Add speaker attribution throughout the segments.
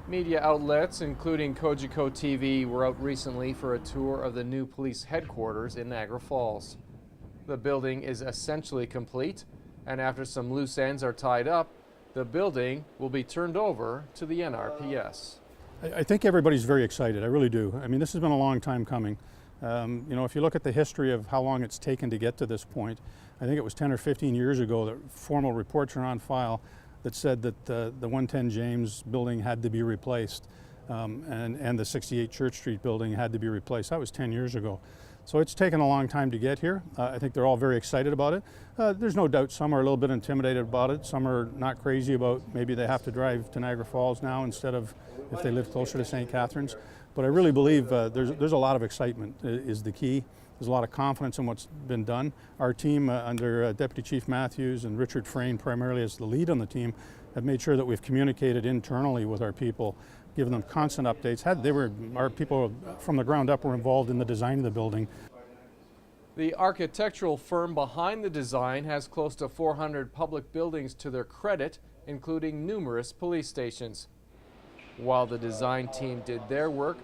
Speaker 1: Media outlets, including Cogeco TV, were out recently for a tour of the new police headquarters in Niagara Falls. The building is essentially complete, and after some loose ends are tied up, the building will be turned over to the NRPS.
Speaker 2: I think everybody's very excited, I really do. I mean, this has been a long time coming. If you look at the history of how long it's taken to get to this point, I think it was 10 or 15 years ago that formal reports are on file that said that the 110 James building had to be replaced and the 68 Church Street building had to be replaced. That was 10 years ago. So it's taken a long time to get here. I think they're all very excited about it. There's no doubt some are a little bit intimidated about it. Some are not crazy about maybe they have to drive to Niagara Falls now instead of if they live closer to St. Catharines. But I really believe there's a lot of excitement is the key. There's a lot of confidence in what's been done. Our team under Deputy Chief Matthews and Richard Frayne, primarily as the lead on the team, have made sure that we've communicated internally with our people, given them constant updates. Our people from the ground up were involved in the design of the building.
Speaker 1: The architectural firm behind the design has close to 400 public buildings to their credit, including numerous police stations. While the design team did their work,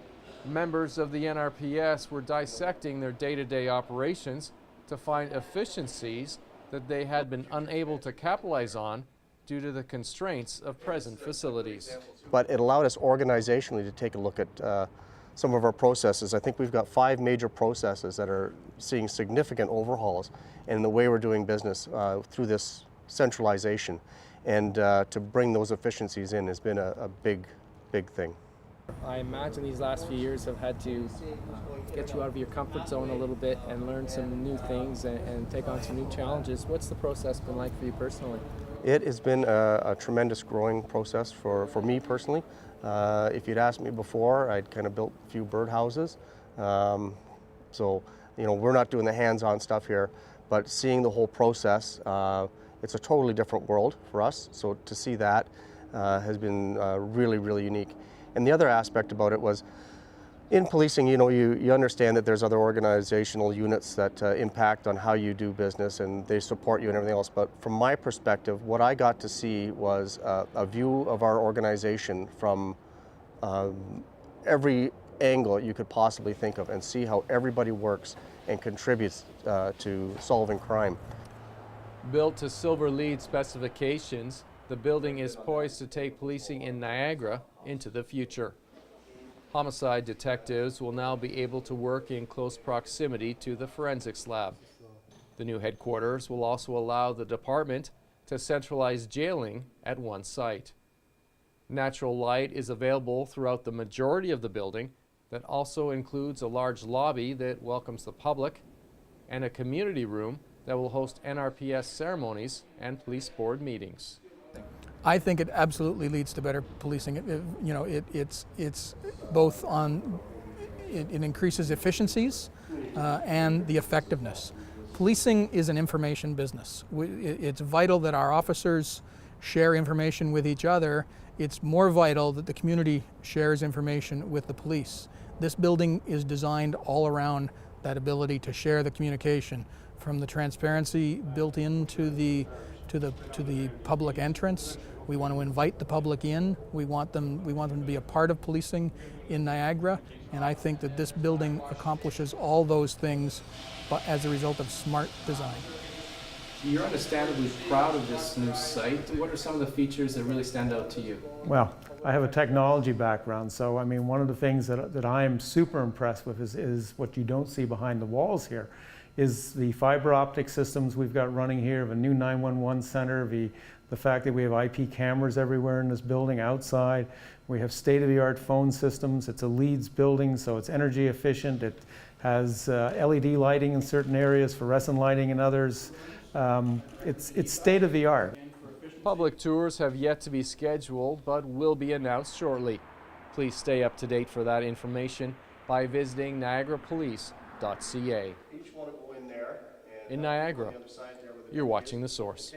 Speaker 1: members of the NRPS were dissecting their day-to-day operations to find efficiencies that they had been unable to capitalize on due to the constraints of present facilities.
Speaker 3: But it allowed us organizationally to take a look at some of our processes. I think we've got 5 major processes that are seeing significant overhauls in the way we're doing business through this centralization. And to bring those efficiencies in has been a big thing.
Speaker 4: I imagine these last few years have had to get you out of your comfort zone a little bit and learn some new things and take on some new challenges. What's the process been like for you personally?
Speaker 3: It has been a tremendous growing process for me personally. If you'd asked me before, I'd kind of built a few birdhouses. We're not doing the hands-on stuff here, but seeing the whole process, it's a totally different world for us. So to see that has been really, really unique. And the other aspect about it was, in policing, you understand that there's other organizational units that impact on how you do business and they support you and everything else. But from my perspective, what I got to see was a view of our organization from every angle you could possibly think of and see how everybody works and contributes to solving crime.
Speaker 1: Built to Silver LEED specifications, the building is poised to take policing in Niagara into the future. Homicide detectives will now be able to work in close proximity to the forensics lab. The new headquarters will also allow the department to centralize jailing at one site. Natural light is available throughout the majority of the building. That also includes a large lobby that welcomes the public and a community room that will host NRPS ceremonies and police board meetings.
Speaker 5: I think it absolutely leads to better policing. It's both on, it increases efficiencies and the effectiveness. Policing is an information business. It's vital that our officers share information with each other. It's more vital that the community shares information with the police. This building is designed all around that ability to share the communication, from the transparency built into the public entrance. We want to invite the public in. We want them to be a part of policing in Niagara, and I think that this building accomplishes all those things as a result of smart design.
Speaker 4: You're understandably proud of this new site. What are some of the features that really stand out to you?
Speaker 6: Well, I have a technology background, so I mean, one of the things that I am super impressed with is what you don't see behind the walls here, is the fiber optic systems we've got running here, of a new 911 center, the fact that we have IP cameras everywhere in this building outside. We have state-of-the-art phone systems. It's a LEEDs building, so it's energy efficient. It has LED lighting in certain areas, fluorescent lighting in others. It's state-of-the-art.
Speaker 1: Public tours have yet to be scheduled, but will be announced shortly. Please stay up to date for that information by visiting niagarapolice.ca. In Niagara, you're watching The Source.